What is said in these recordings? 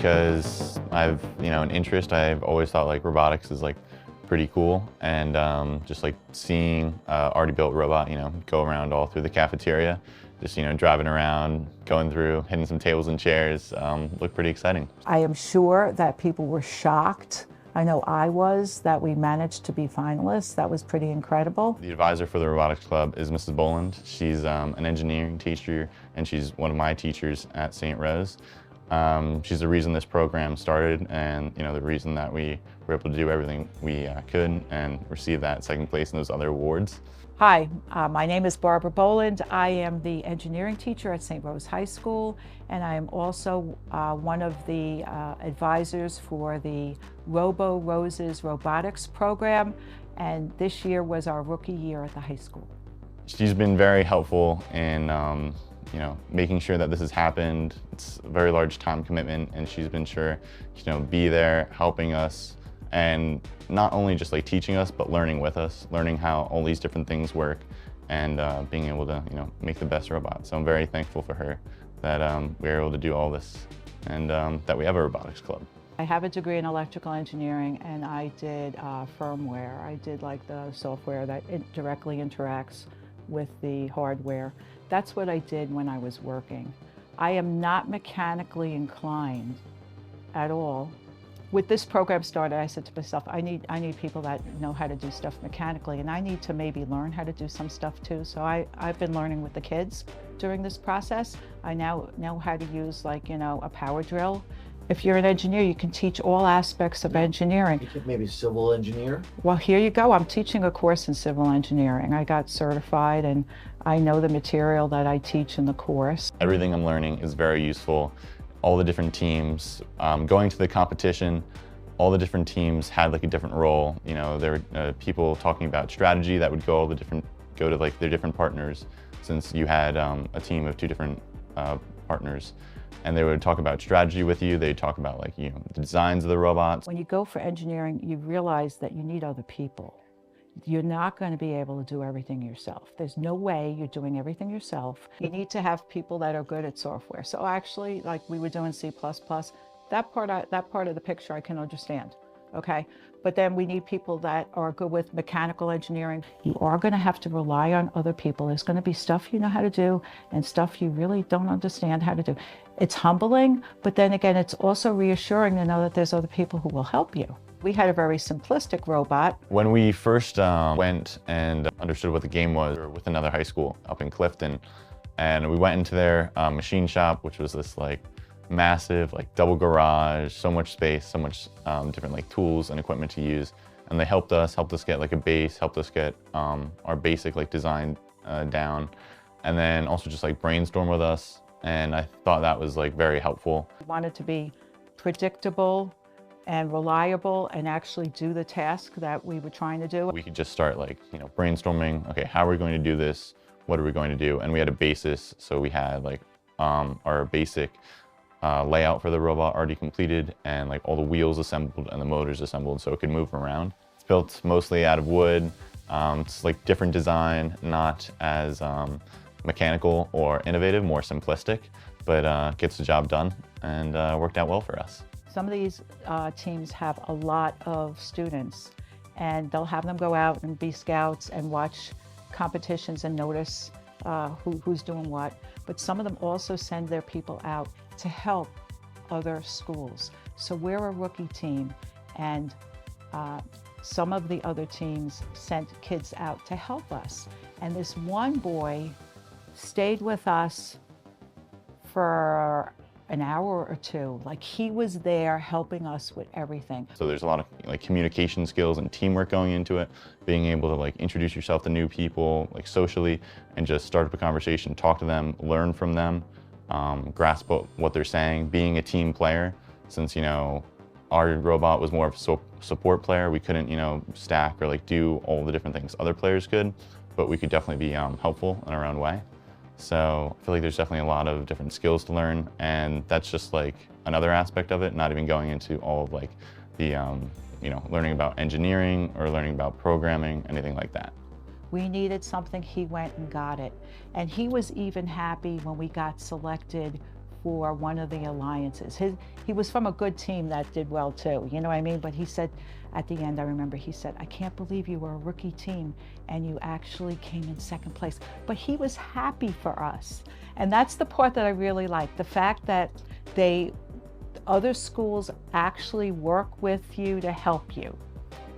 because I've, an interest. I've always thought like robotics is like pretty cool, and just like seeing already built robot, go around all through the cafeteria, just, driving around, going through, hitting some tables and chairs, looked pretty exciting. I am sure that people were shocked. I know I was, that we managed to be finalists. That was pretty incredible. The advisor for the robotics club is Mrs. Boland. She's an engineering teacher, and she's one of my teachers at St. Rose. She's the reason this program started, and the reason that we were able to do everything we could and receive that second place in those other awards. Hi, my name is Barbara Boland. I am the engineering teacher at St. Rose High School, and I am also one of the advisors for the Robo Robotics program, and this year was our rookie year at the high school. She's been very helpful in making sure that this has happened. It's a very large time commitment, and she's been sure, be there, helping us, and not only just like teaching us, but learning with us, learning how all these different things work, and being able to, make the best robot. So I'm very thankful for her that we were able to do all this, and that we have a robotics club. I have a degree in electrical engineering, and I did firmware. I did like the software that directly interacts with the hardware. That's what I did when I was working. I am not mechanically inclined at all. With this program started, I said to myself, I need people that know how to do stuff mechanically, and I need to maybe learn how to do some stuff too. So I've been learning with the kids during this process. I now know how to use a power drill. If you're an engineer, you can teach all aspects of engineering. You could maybe civil engineer? Well, here you go. I'm teaching a course in civil engineering. I got certified, and I know the material that I teach in the course. Everything I'm learning is very useful. All the different teams, going to the competition, all the different teams had like a different role. There were people talking about strategy that would go to like their different partners, since you had a team of two different partners. And they would talk about strategy with you. They'd talk about the designs of the robots. When you go for engineering, you realize that you need other people. You're not going to be able to do everything yourself. There's no way you're doing everything yourself. You need to have people that are good at software. So actually, like we were doing C++, that part of the picture I can understand, okay? But then we need people that are good with mechanical engineering. You are going to have to rely on other people. There's going to be stuff you know how to do and stuff you really don't understand how to do. It's humbling, but then again, it's also reassuring to know that there's other people who will help you. We had a very simplistic robot. When we first went and understood what the game was, we were with another high school up in Clifton, and we went into their machine shop, which was this massive double garage, so much space, so much different tools and equipment to use. And they helped us get a base, helped us get our basic design down, and then also just brainstorm with us. And I thought that was very helpful. We wanted to be predictable and reliable and actually do the task that we were trying to do. We could just start brainstorming, okay, how are we going to do this? What are we going to do? And we had a basis, so we had our basic layout for the robot already completed, and all the wheels assembled and the motors assembled so it could move around. It's built mostly out of wood. It's different design, not as mechanical or innovative, more simplistic, but gets the job done, and worked out well for us. Some of these teams have a lot of students, and they'll have them go out and be scouts and watch competitions and notice who's doing what. But some of them also send their people out to help other schools. So we're a rookie team, and some of the other teams sent kids out to help us. And this one boy stayed with us for an hour or two. He was there helping us with everything. So there's a lot of communication skills and teamwork going into it, being able to introduce yourself to new people socially, and just start up a conversation, talk to them, learn from them, grasp what they're saying, being a team player. Since our robot was more of a support player, we couldn't stack or do all the different things other players could, but we could definitely be helpful in our own way. So I feel there's definitely a lot of different skills to learn, and that's just another aspect of it, not even going into all of the learning about engineering or learning about programming, anything like that. We needed something, he went and got it. And he was even happy when we got selected for one of the alliances. He was from a good team that did well too, you know what I mean? But he said, at the end, I remember he said, I can't believe you were a rookie team and you actually came in second place. But he was happy for us. And that's the part that I really like, the fact that other schools actually work with you to help you.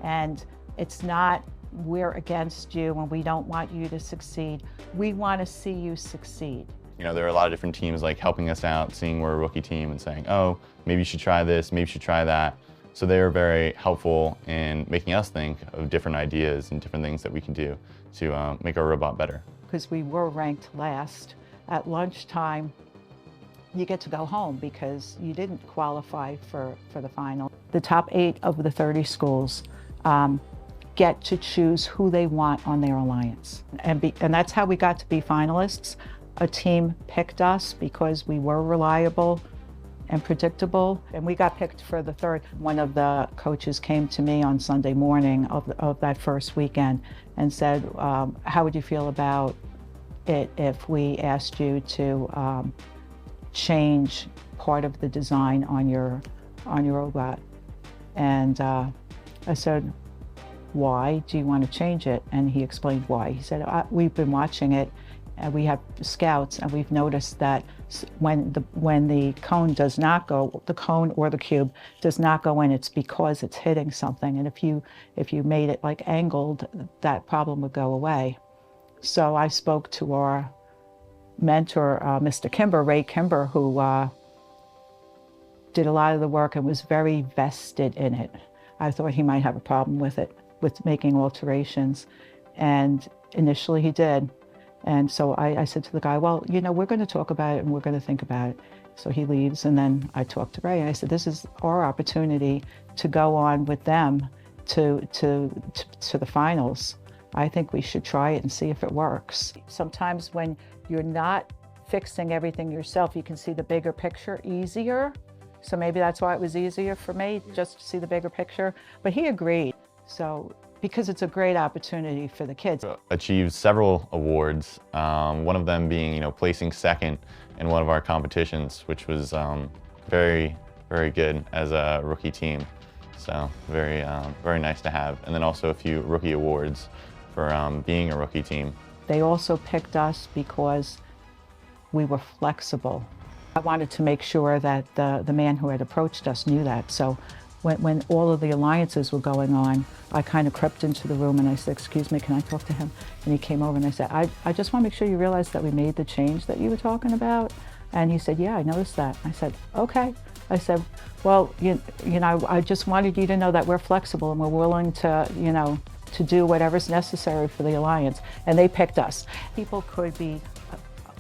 And it's not, we're against you and we don't want you to succeed. We want to see you succeed. You know, there are a lot of different teams like helping us out, seeing we're a rookie team and saying, oh, maybe you should try this, maybe you should try that. So they are very helpful in making us think of different ideas and different things that we can do to make our robot better. Because we were ranked last, at lunchtime, you get to go home because you didn't qualify for the final. The top 8 of the 30 schools get to choose who they want on their alliance. And that's how we got to be finalists. A team picked us because we were reliable and predictable, and we got picked for the 3rd. One of the coaches came to me on Sunday morning of that first weekend and said, how would you feel about it if we asked you to change part of the design on your robot? And I said, why do you want to change it? And he explained why. He said, we've been watching it and we have scouts and we've noticed that when the cone does not go, the cone or the cube does not go in, it's because it's hitting something. And if you made it like angled, that problem would go away. So I spoke to our mentor, Mr. Kimber, Ray Kimber, who did a lot of the work and was very vested in it. I thought he might have a problem with it, with making alterations. And initially he did. And so I said to the guy, well, you know, we're going to talk about it and we're going to think about it. So he leaves, and then I talked to Ray and I said, this is our opportunity to go on with them to the finals. I think we should try it and see if it works. Sometimes when you're not fixing everything yourself, you can see the bigger picture easier. So maybe that's why it was easier for me, just to see the bigger picture. But he agreed. So, because it's a great opportunity for the kids. Achieved several awards, one of them being, you know, placing second in one of our competitions, which was very, very good as a rookie team. So very, very nice to have. And then also a few rookie awards for being a rookie team. They also picked us because we were flexible. I wanted to make sure that the man who had approached us knew that. So when all of the alliances were going on, I kind of crept into the room and I said, excuse me, can I talk to him? And he came over and I said, I just want to make sure you realize that we made the change that you were talking about. And he said, yeah, I noticed that. I said, okay. I said, well, you know, I just wanted you to know that we're flexible and we're willing to, you know, to do whatever's necessary for the alliance. And they picked us. People could be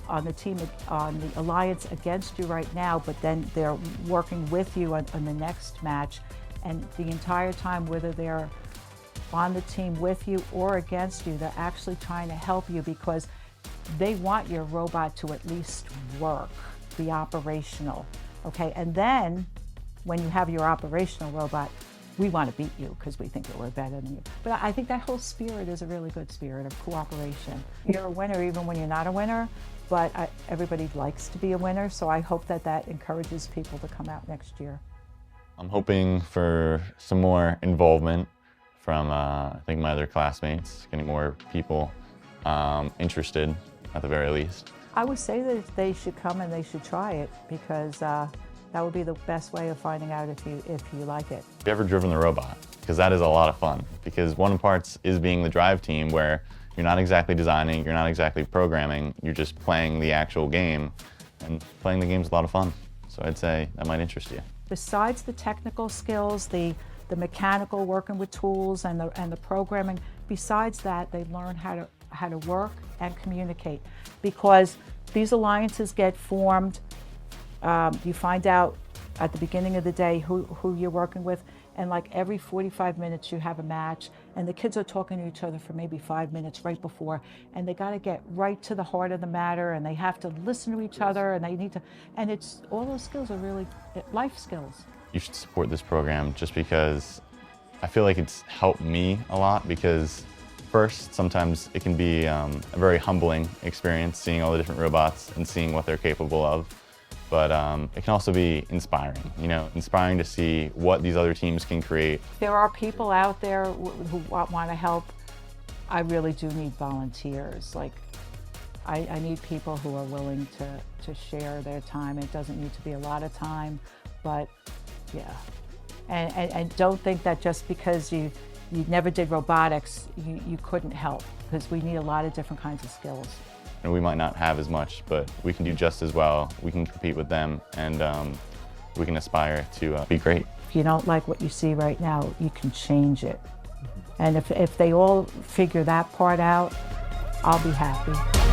on the team, on the alliance against you right now, but then they're working with you on the next match. And the entire time, whether they're on the team with you or against you, they're actually trying to help you because they want your robot to at least work, be operational, okay? And then when you have your operational robot, we want to beat you because we think that we're better than you. But I think that whole spirit is a really good spirit of cooperation. You're a winner even when you're not a winner, but everybody likes to be a winner, so I hope that that encourages people to come out next year. I'm hoping for some more involvement from, I think, my other classmates, getting more people interested at the very least. I would say that they should come and they should try it because that would be the best way of finding out if you like it. Have you ever driven the robot? Because that is a lot of fun. Because one of the parts is being the drive team where you're not exactly designing, you're not exactly programming, you're just playing the actual game. And playing the game is a lot of fun. So I'd say that might interest you. Besides the technical skills, the mechanical, working with tools and the programming, besides that, they learn how to work and communicate. Because these alliances get formed, you find out at the beginning of the day who you're working with, and like every 45 minutes you have a match, and the kids are talking to each other for maybe 5 minutes right before, and they got to get right to the heart of the matter, and they have to listen to each other, and they need to, and it's, all those skills are really life skills. You should support this program just because I feel like it's helped me a lot because first, sometimes it can be a very humbling experience seeing all the different robots and seeing what they're capable of. but it can also be inspiring, inspiring to see what these other teams can create. There are people out there who want to help. I really do need volunteers. Like, I need people who are willing to share their time. It doesn't need to be a lot of time, but yeah. And don't think that just because you never did robotics, you couldn't help, because we need a lot of different kinds of skills. And we might not have as much, but we can do just as well. We can compete with them, and we can aspire to be great. If you don't like what you see right now, you can change it. And if they all figure that part out, I'll be happy.